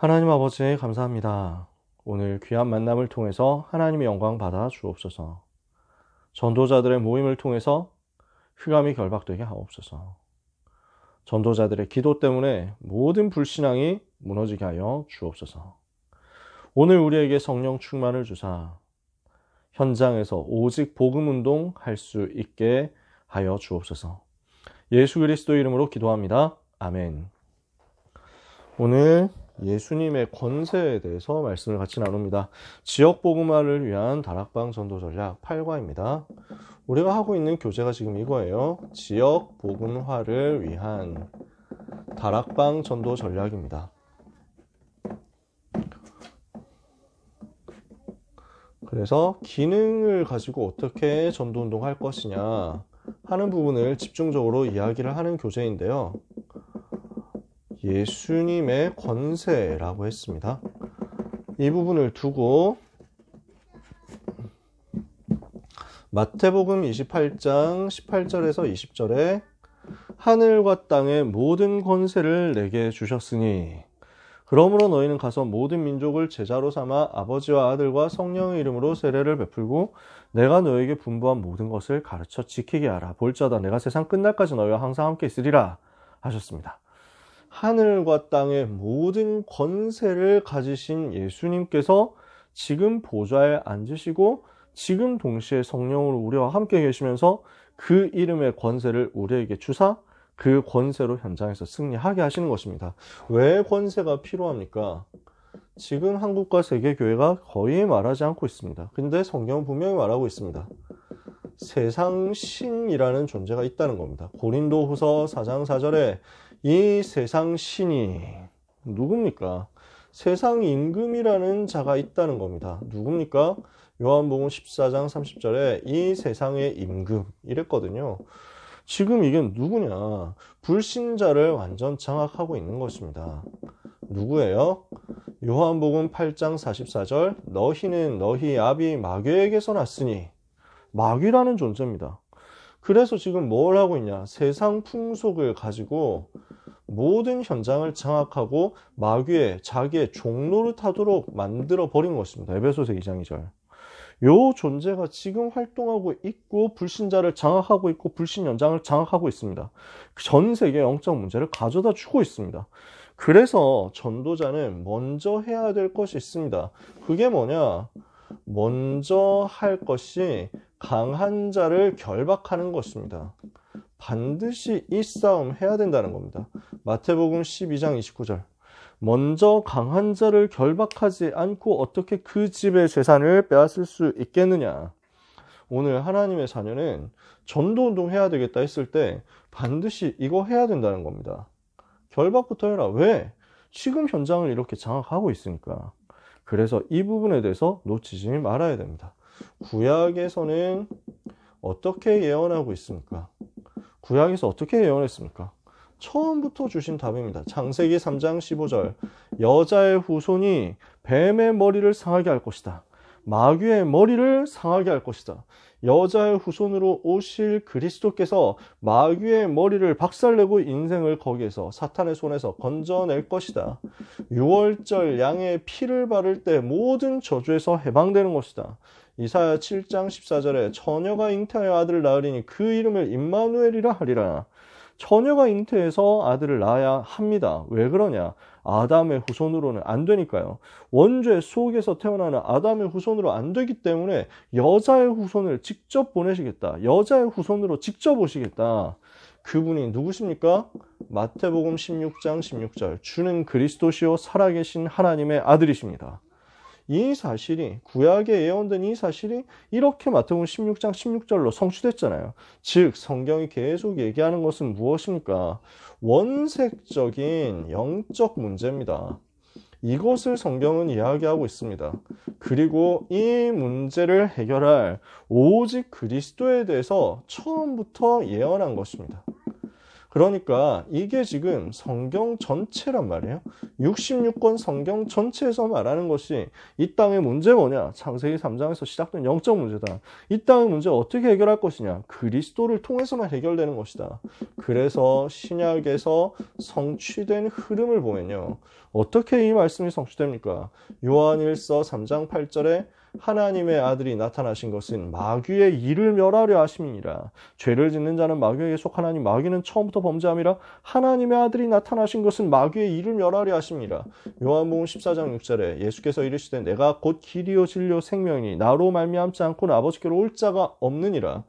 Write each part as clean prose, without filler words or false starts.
하나님 아버지 감사합니다. 오늘 귀한 만남을 통해서 하나님의 영광 받아 주옵소서. 전도자들의 모임을 통해서 흑암이 결박되게 하옵소서. 전도자들의 기도 때문에 모든 불신앙이 무너지게 하여 주옵소서. 오늘 우리에게 성령 충만을 주사 현장에서 오직 복음 운동 할 수 있게 하여 주옵소서. 예수 그리스도 이름으로 기도합니다. 아멘. 오늘 예수님의 권세에 대해서 말씀을 같이 나눕니다. 지역 복음화를 위한 다락방 전도 전략 8과입니다. 우리가 하고 있는 교재가 지금 이거예요. 지역 복음화를 위한 다락방 전도 전략입니다. 그래서 기능을 가지고 어떻게 전도 운동할 것이냐 하는 부분을 집중적으로 이야기를 하는 교재인데요. 예수님의 권세라고 했습니다. 이 부분을 두고 마태복음 28장 18절에서 20절에 하늘과 땅의 모든 권세를 내게 주셨으니 그러므로 너희는 가서 모든 민족을 제자로 삼아 아버지와 아들과 성령의 이름으로 세례를 베풀고 내가 너에게 분부한 모든 것을 가르쳐 지키게 하라. 볼지어다 내가 세상 끝날까지 너희와 항상 함께 있으리라 하셨습니다. 하늘과 땅의 모든 권세를 가지신 예수님께서 지금 보좌에 앉으시고 지금 동시에 성령으로 우리와 함께 계시면서 그 이름의 권세를 우리에게 주사 그 권세로 현장에서 승리하게 하시는 것입니다. 왜 권세가 필요합니까? 지금 한국과 세계교회가 거의 말하지 않고 있습니다. 근데 성경은 분명히 말하고 있습니다. 세상 신이라는 존재가 있다는 겁니다. 고린도후서 4장 4절에 이 세상 신이 누굽니까? 세상 임금이라는 자가 있다는 겁니다. 누굽니까? 요한복음 14장 30절에 이 세상의 임금 이랬거든요. 지금 이게 누구냐? 불신자를 완전 장악하고 있는 것입니다. 누구예요? 요한복음 8장 44절 너희는 너희 아비 마귀에게서 났으니 마귀라는 존재입니다. 그래서 지금 뭘 하고 있냐? 세상 풍속을 가지고 모든 현장을 장악하고 마귀의 자기의 종노릇하도록 만들어 버린 것입니다. 에베소서 2장 2절. 요 존재가 지금 활동하고 있고 불신자를 장악하고 있고 불신 현장을 장악하고 있습니다. 전 세계 영적 문제를 가져다 주고 있습니다. 그래서 전도자는 먼저 해야 될 것이 있습니다. 그게 뭐냐? 먼저 할 것이 강한 자를 결박하는 것입니다. 반드시 이 싸움 해야 된다는 겁니다. 마태복음 12장 29절. 먼저 강한 자를 결박하지 않고 어떻게 그 집의 재산을 빼앗을 수 있겠느냐. 오늘 하나님의 자녀는 전도운동 해야 되겠다 했을 때 반드시 이거 해야 된다는 겁니다. 결박부터 해라. 왜? 지금 현장을 이렇게 장악하고 있으니까. 그래서 이 부분에 대해서 놓치지 말아야 됩니다. 구약에서는 어떻게 예언하고 있습니까? 구약에서 어떻게 예언했습니까? 처음부터 주신 답입니다. 창세기 3장 15절 여자의 후손이 뱀의 머리를 상하게 할 것이다. 마귀의 머리를 상하게 할 것이다. 여자의 후손으로 오실 그리스도께서 마귀의 머리를 박살내고 인생을 거기에서 사탄의 손에서 건져낼 것이다. 6월절 양의 피를 바를 때 모든 저주에서 해방되는 것이다. 이사야 7장 14절에 처녀가 잉태하여 아들을 낳으리니 그 이름을 임마누엘이라 하리라. 처녀가 잉태해서 아들을 낳아야 합니다. 왜 그러냐? 아담의 후손으로는 안 되니까요. 원죄 속에서 태어나는 아담의 후손으로 안 되기 때문에 여자의 후손을 직접 보내시겠다. 여자의 후손으로 직접 오시겠다. 그분이 누구십니까? 마태복음 16장 16절 주는 그리스도시요 살아계신 하나님의 아들이십니다. 이 사실이 구약에 예언된 이 사실이 이렇게 마태복음 16장 16절로 성취됐잖아요. 즉 성경이 계속 얘기하는 것은 무엇입니까? 원색적인 영적 문제입니다. 이것을 성경은 이야기하고 있습니다. 그리고 이 문제를 해결할 오직 그리스도에 대해서 처음부터 예언한 것입니다. 그러니까 이게 지금 성경 전체란 말이에요. 66권 성경 전체에서 말하는 것이 이 땅의 문제 뭐냐? 창세기 3장에서 시작된 영적 문제다. 이 땅의 문제 어떻게 해결할 것이냐? 그리스도를 통해서만 해결되는 것이다. 그래서 신약에서 성취된 흐름을 보면요. 어떻게 이 말씀이 성취됩니까? 요한일서 3장 8절에 하나님의 아들이 나타나신 것은 마귀의 일을 멸하려 하심이니라. 죄를 짓는 자는 마귀에게 속하나니 마귀는 처음부터 범죄함이라. 하나님의 아들이 나타나신 것은 마귀의 일을 멸하려 하심이니라. 요한복음 14장 6절에 예수께서 이르시되 내가 곧 길이요 진리요 생명이니 나로 말미암지 않고는 아버지께로 올 자가 없느니라.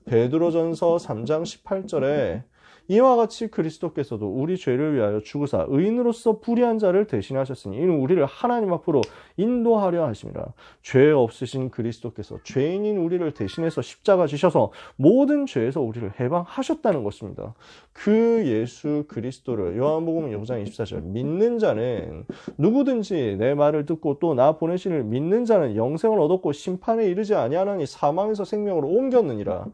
베드로전서 3장 18절에 이와 같이 그리스도께서도 우리 죄를 위하여 죽으사 의인으로서 불의한 자를 대신하셨으니 이는 우리를 하나님 앞으로 인도하려 하심이라. 죄 없으신 그리스도께서 죄인인 우리를 대신해서 십자가 지셔서 모든 죄에서 우리를 해방하셨다는 것입니다. 그 예수 그리스도를 요한복음 5장 24절 믿는 자는 누구든지 내 말을 듣고 또 나 보내신 이를 믿는 자는 영생을 얻었고 심판에 이르지 아니하나니 사망에서 생명으로 옮겼느니라.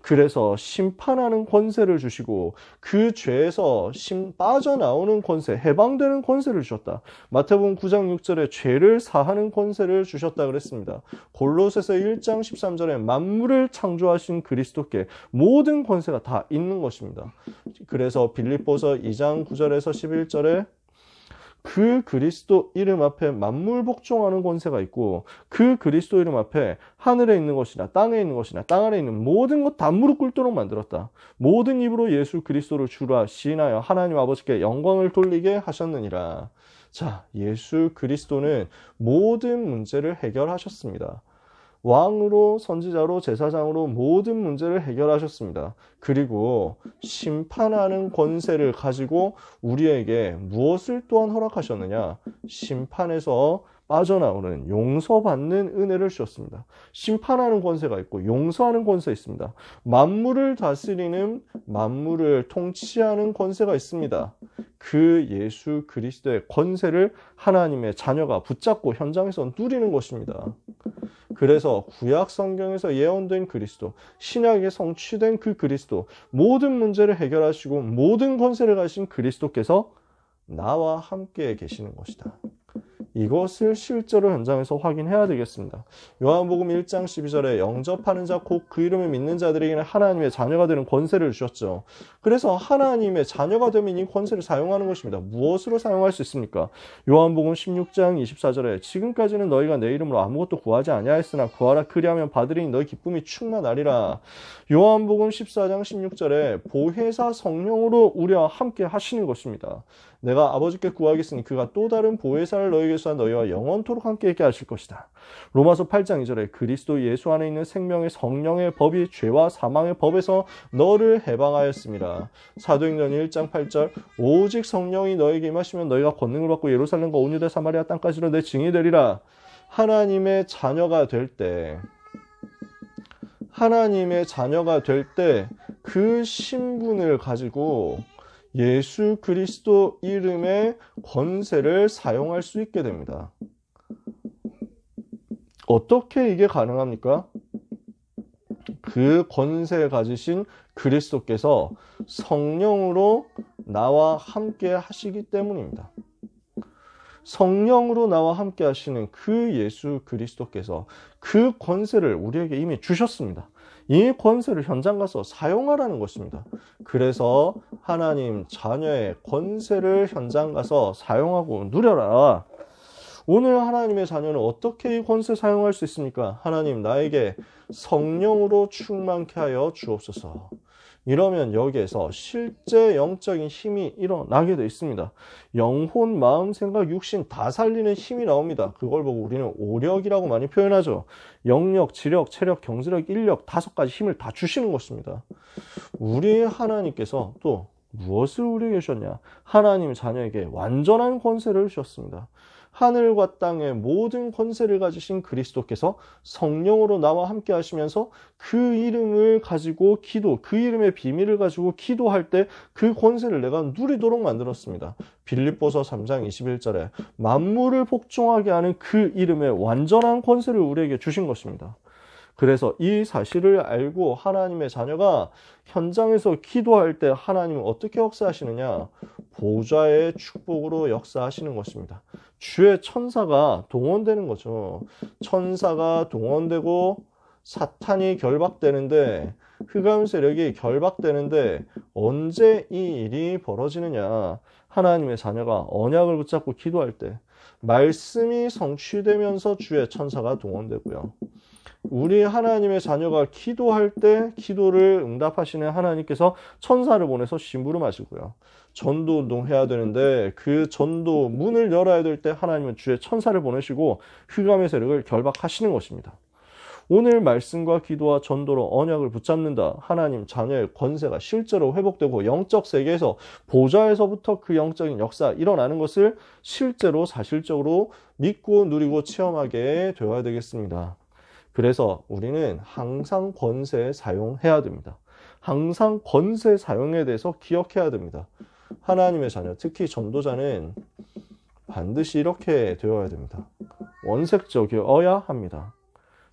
그래서 심판하는 권세를 주시고 그 죄에서 빠져나오는 권세, 해방되는 권세를 주셨다. 마태복음 9장 6절에 죄를 사하는 권세를 주셨다 그랬습니다. 골로새서 1장 13절에 만물을 창조하신 그리스도께 모든 권세가 다 있는 것입니다. 그래서 빌립보서 2장 9절에서 11절에 그 그리스도 이름 앞에 만물 복종하는 권세가 있고 그 그리스도 이름 앞에 하늘에 있는 것이나 땅에 있는 것이나 땅 아래에 있는 모든 것 다 무릎 꿇도록 만들었다. 모든 입으로 예수 그리스도를 주라 시인하여 하나님 아버지께 영광을 돌리게 하셨느니라. 자, 예수 그리스도는 모든 문제를 해결하셨습니다. 왕으로 선지자로 제사장으로 모든 문제를 해결하셨습니다. 그리고 심판하는 권세를 가지고 우리에게 무엇을 또한 허락하셨느냐? 심판에서 빠져나오는 용서받는 은혜를 주셨습니다. 심판하는 권세가 있고 용서하는 권세가 있습니다. 만물을 다스리는 만물을 통치하는 권세가 있습니다. 그 예수 그리스도의 권세를 하나님의 자녀가 붙잡고 현장에서 누리는 것입니다. 그래서 구약 성경에서 예언된 그리스도, 신약에 성취된 그 그리스도, 모든 문제를 해결하시고 모든 권세를 가진 그리스도께서 나와 함께 계시는 것이다. 이것을 실제로 현장에서 확인해야 되겠습니다. 요한복음 1장 12절에 영접하는 자 곧 그 이름을 믿는 자들에게는 하나님의 자녀가 되는 권세를 주셨죠. 그래서 하나님의 자녀가 되면 이 권세를 사용하는 것입니다. 무엇으로 사용할 수 있습니까? 요한복음 16장 24절에 지금까지는 너희가 내 이름으로 아무것도 구하지 아니하였으나 구하라 그리하면 받으리니 너희 기쁨이 충만하리라. 요한복음 14장 16절에 보혜사 성령으로 우리와 함께 하시는 것입니다. 내가 아버지께 구하겠으니 그가 또 다른 보혜사를 너희에게 쏘아 너희와 영원토록 함께 있게 하실 것이다. 로마서 8장 2절에 그리스도 예수 안에 있는 생명의 성령의 법이 죄와 사망의 법에서 너를 해방하였습니다. 사도행전 1장 8절 오직 성령이 너희에게 임하시면 너희가 권능을 받고 예루살렘과 온 유대 사마리아 땅까지로 내 증인이 되리라. 하나님의 자녀가 될 때 그 신분을 가지고 예수 그리스도 이름의 권세를 사용할 수 있게 됩니다. 어떻게 이게 가능합니까? 그 권세 가지신 그리스도께서 성령으로 나와 함께 하시기 때문입니다. 성령으로 나와 함께 하시는 그 예수 그리스도께서 그 권세를 우리에게 이미 주셨습니다. 이 권세를 현장 가서 사용하라는 것입니다. 그래서 하나님 자녀의 권세를 현장 가서 사용하고 누려라. 오늘 하나님의 자녀는 어떻게 이 권세 사용할 수 있습니까? 하나님 나에게 성령으로 충만케 하여 주옵소서. 이러면 여기에서 실제 영적인 힘이 일어나게 되어 있습니다. 영혼, 마음, 생각, 육신 다 살리는 힘이 나옵니다. 그걸 보고 우리는 오력이라고 많이 표현하죠. 영력, 지력, 체력, 경제력, 인력 5가지 힘을 다 주시는 것입니다. 우리 하나님께서 또 무엇을 우리에게 주셨냐? 하나님 자녀에게 완전한 권세를 주셨습니다. 하늘과 땅의 모든 권세를 가지신 그리스도께서 성령으로 나와 함께 하시면서 그 이름을 가지고 그 이름의 비밀을 가지고 기도할 때 그 권세를 내가 누리도록 만들었습니다. 빌립보서 3장 21절에 만물을 복종하게 하는 그 이름의 완전한 권세를 우리에게 주신 것입니다. 그래서 이 사실을 알고 하나님의 자녀가 현장에서 기도할 때 하나님은 어떻게 역사하시느냐? 보좌의 축복으로 역사하시는 것입니다. 주의 천사가 동원되는 거죠. 천사가 동원되고 사탄이 결박되는데, 흑암 세력이 결박되는데 언제 이 일이 벌어지느냐? 하나님의 자녀가 언약을 붙잡고 기도할 때 말씀이 성취되면서 주의 천사가 동원되고요. 우리 하나님의 자녀가 기도할 때 기도를 응답하시는 하나님께서 천사를 보내서 심부름하시고요. 전도 운동해야 되는데 그 전도 문을 열어야 될 때 하나님은 주의 천사를 보내시고 흑암의 세력을 결박하시는 것입니다. 오늘 말씀과 기도와 전도로 언약을 붙잡는다. 하나님 자녀의 권세가 실제로 회복되고 영적 세계에서 보좌에서부터 그 영적인 역사 일어나는 것을 실제로 사실적으로 믿고 누리고 체험하게 되어야 되겠습니다. 그래서 우리는 항상 권세 사용해야 됩니다. 항상 권세 사용에 대해서 기억해야 됩니다. 하나님의 자녀, 특히 전도자는 반드시 이렇게 되어야 됩니다. 원색적이어야 합니다.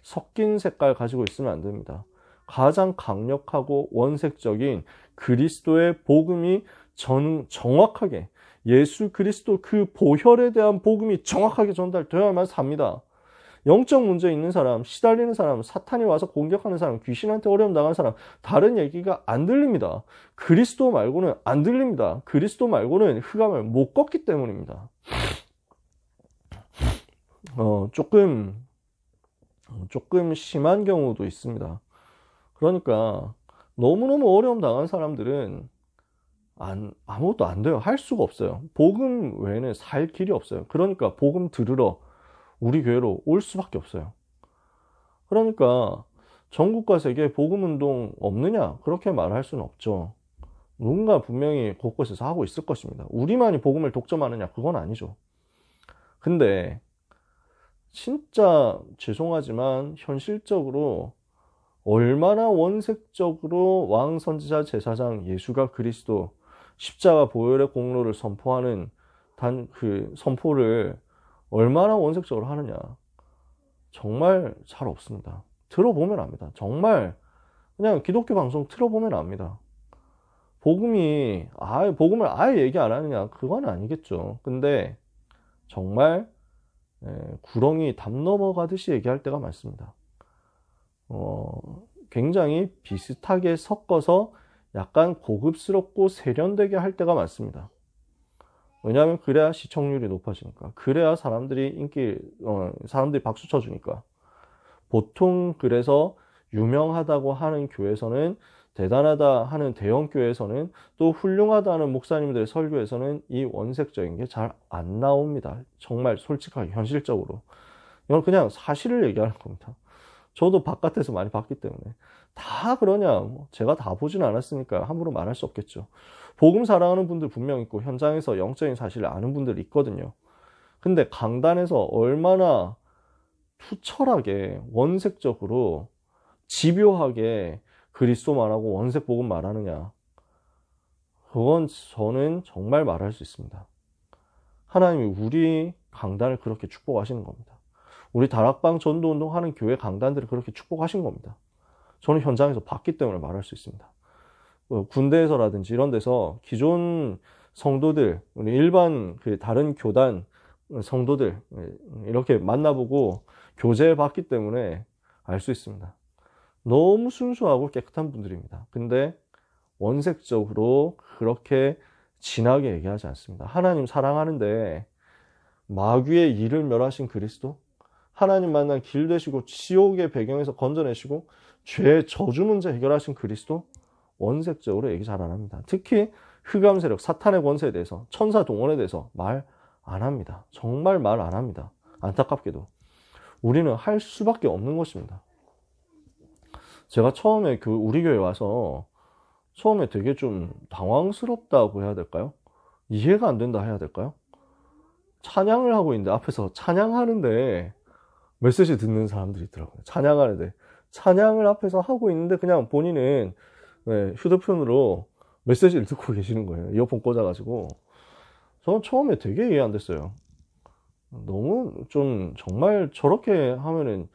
섞인 색깔 가지고 있으면 안 됩니다. 가장 강력하고 원색적인 그리스도의 복음이 정확하게, 예수 그리스도 그 보혈에 대한 복음이 정확하게 전달되어야만 삽니다. 영적 문제 있는 사람, 시달리는 사람, 사탄이 와서 공격하는 사람, 귀신한테 어려움 당하는 사람, 다른 얘기가 안 들립니다. 그리스도 말고는 안 들립니다. 그리스도 말고는 흑암을 못 걷기 때문입니다. 조금 심한 경우도 있습니다. 그러니까 너무너무 어려움 당한 사람들은 아무것도 안 돼요. 할 수가 없어요. 복음 외에는 살 길이 없어요. 그러니까 복음 들으러 우리 교회로 올 수밖에 없어요. 그러니까 전국과 세계에 복음운동 없느냐? 그렇게 말할 수는 없죠. 누군가 분명히 곳곳에서 하고 있을 것입니다. 우리만이 복음을 독점하느냐? 그건 아니죠. 근데 진짜 죄송하지만 현실적으로 얼마나 원색적으로 왕, 선지자, 제사장, 예수가 그리스도, 십자가 보혈의 공로를 선포하는 그 선포를 얼마나 원색적으로 하느냐. 정말 잘 없습니다. 들어보면 압니다. 정말 그냥 기독교 방송 틀어보면 압니다. 복음을 아예 얘기 안 하느냐? 그건 아니겠죠. 근데 정말 구렁이 담 넘어가듯이 얘기할 때가 많습니다. 굉장히 비슷하게 섞어서 약간 고급스럽고 세련되게 할 때가 많습니다. 왜냐하면 그래야 시청률이 높아지니까. 그래야 사람들이 사람들이 박수 쳐주니까. 보통 그래서 유명하다고 하는 교회에서는, 대단하다 하는 대형 교회에서는, 또 훌륭하다 하는 목사님들의 설교에서는 이 원색적인 게 잘 안 나옵니다. 정말 솔직하게 현실적으로. 이건 그냥 사실을 얘기하는 겁니다. 저도 바깥에서 많이 봤기 때문에. 다 그러냐? 제가 다 보진 않았으니까 함부로 말할 수 없겠죠. 복음 사랑하는 분들 분명 있고 현장에서 영적인 사실을 아는 분들 있거든요. 근데 강단에서 얼마나 투철하게 원색적으로 집요하게 그리스도만 하고 원색 복음 말하느냐. 그건 저는 정말 말할 수 있습니다. 하나님이 우리 강단을 그렇게 축복하시는 겁니다. 우리 다락방 전도운동 하는 교회 강단들을 그렇게 축복하신 겁니다. 저는 현장에서 봤기 때문에 말할 수 있습니다. 군대에서라든지 이런 데서 기존 성도들, 우리 일반 다른 교단 성도들 이렇게 만나보고 교제해 봤기 때문에 알 수 있습니다. 너무 순수하고 깨끗한 분들입니다. 근데 원색적으로 그렇게 진하게 얘기하지 않습니다. 하나님 사랑하는데 마귀의 일을 멸하신 그리스도, 하나님 만난 길 되시고 지옥의 배경에서 건져내시고 죄의 저주 문제 해결하신 그리스도, 원색적으로 얘기 잘 안 합니다. 특히 흑암 세력, 사탄의 권세에 대해서, 천사 동원에 대해서 말 안 합니다. 정말 말 안 합니다. 안타깝게도. 우리는 할 수밖에 없는 것입니다. 제가 처음에 우리 교회 와서 처음에 되게 좀 당황스럽다고 해야 될까요? 이해가 안 된다 해야 될까요? 찬양을 하고 있는데 앞에서 찬양하는데 메시지 듣는 사람들이 있더라고요. 찬양하는데 찬양을 앞에서 하고 있는데 그냥 본인은 휴대폰으로 메시지를 듣고 계시는 거예요. 이어폰 꽂아가지고. 저는 처음에 되게 이해 안 됐어요. 너무 좀 정말 저렇게 하면은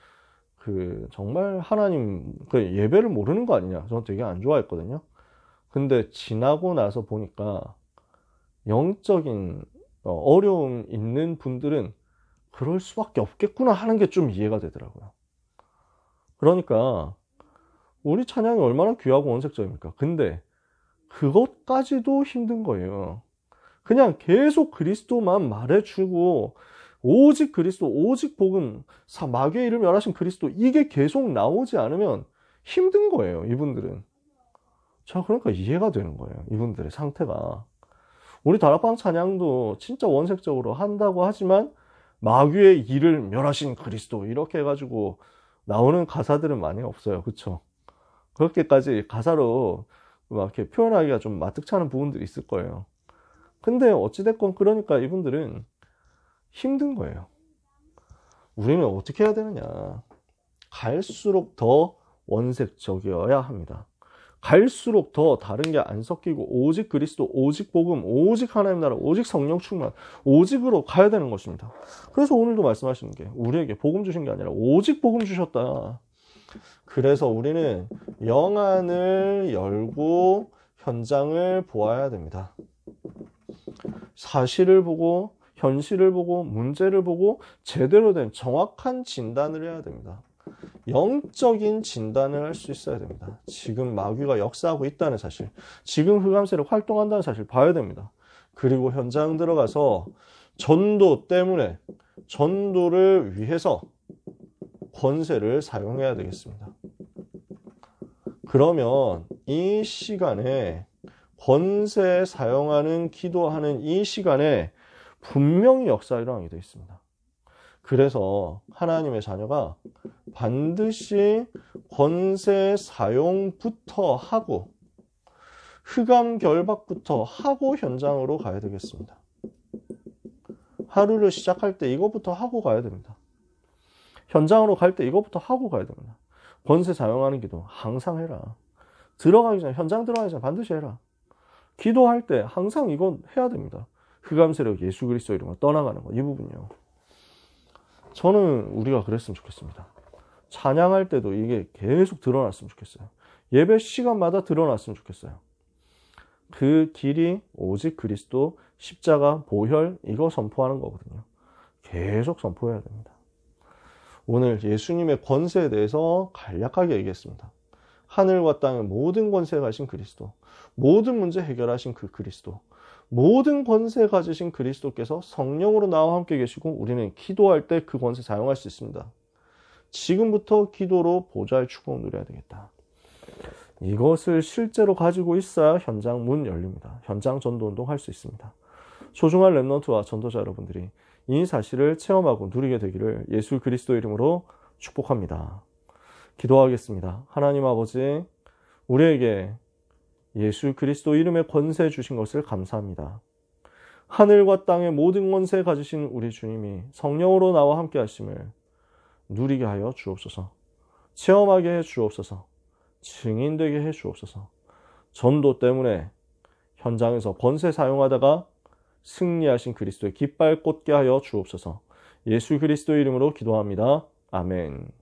정말 하나님 예배를 모르는 거 아니냐. 저는 되게 안 좋아했거든요. 근데 지나고 나서 보니까 영적인 어려움 있는 분들은 그럴 수밖에 없겠구나 하는 게 좀 이해가 되더라고요. 그러니까 우리 찬양이 얼마나 귀하고 원색적입니까? 근데 그것까지도 힘든 거예요. 그냥 계속 그리스도만 말해주고 오직 그리스도, 오직 복음, 마귀의 일을 멸하신 그리스도, 이게 계속 나오지 않으면 힘든 거예요, 이분들은. 자, 그러니까 이해가 되는 거예요, 이분들의 상태가. 우리 다락방 찬양도 진짜 원색적으로 한다고 하지만 마귀의 일을 멸하신 그리스도 이렇게 해가지고 나오는 가사들은 많이 없어요. 그쵸? 그렇게까지 가사로 막 이렇게 표현하기가 좀 마뜩찮은 부분들이 있을 거예요. 근데 어찌됐건 그러니까 이분들은 힘든 거예요. 우리는 어떻게 해야 되느냐. 갈수록 더 원색적이어야 합니다. 갈수록 더 다른 게 안 섞이고 오직 그리스도, 오직 복음, 오직 하나님 나라, 오직 성령 충만, 오직으로 가야 되는 것입니다. 그래서 오늘도 말씀하시는 게 우리에게 복음 주신 게 아니라 오직 복음 주셨다. 그래서 우리는 영안을 열고 현장을 보아야 됩니다. 사실을 보고 현실을 보고 문제를 보고 제대로 된 정확한 진단을 해야 됩니다. 영적인 진단을 할 수 있어야 됩니다. 지금 마귀가 역사하고 있다는 사실, 지금 흑암세력 활동한다는 사실 봐야 됩니다. 그리고 현장 들어가서 전도 때문에 전도를 위해서 권세를 사용해야 되겠습니다. 그러면 이 시간에 권세 사용하는 기도하는 이 시간에 분명히 역사 일어나게 되어 있습니다. 그래서 하나님의 자녀가 반드시 권세 사용부터 하고 흑암 결박부터 하고 현장으로 가야 되겠습니다. 하루를 시작할 때 이것부터 하고 가야 됩니다. 현장으로 갈 때 이것부터 하고 가야 됩니다. 권세 사용하는 기도 항상 해라. 들어가기 전에, 현장 들어가기 전에 반드시 해라. 기도할 때 항상 이건 해야 됩니다. 흑암 세력 예수 그리스도 이름으로 떠나가는 거, 이 부분이요. 저는 우리가 그랬으면 좋겠습니다. 찬양할 때도 이게 계속 드러났으면 좋겠어요. 예배 시간마다 드러났으면 좋겠어요. 그 길이 오직 그리스도, 십자가, 보혈, 이거 선포하는 거거든요. 계속 선포해야 됩니다. 오늘 예수님의 권세에 대해서 간략하게 얘기했습니다. 하늘과 땅의 모든 권세 가신 그리스도, 모든 문제 해결하신 그 그리스도, 모든 권세 가지신 그리스도께서 성령으로 나와 함께 계시고 우리는 기도할 때 그 권세 사용할 수 있습니다. 지금부터 기도로 보좌의 축복을 누려야 되겠다. 이것을 실제로 가지고 있어야 현장 문 열립니다. 현장 전도 운동 할 수 있습니다. 소중한 랩넌트와 전도자 여러분들이 이 사실을 체험하고 누리게 되기를 예수 그리스도 이름으로 축복합니다. 기도하겠습니다. 하나님 아버지, 우리에게 예수 그리스도 이름의 권세 주신 것을 감사합니다. 하늘과 땅의 모든 권세 가지신 우리 주님이 성령으로 나와 함께 하심을 누리게 하여 주옵소서. 체험하게 해 주옵소서. 증인되게 해 주옵소서. 전도 때문에 현장에서 권세 사용하다가 승리하신 그리스도의 깃발 꽂게 하여 주옵소서. 예수 그리스도 이름으로 기도합니다. 아멘.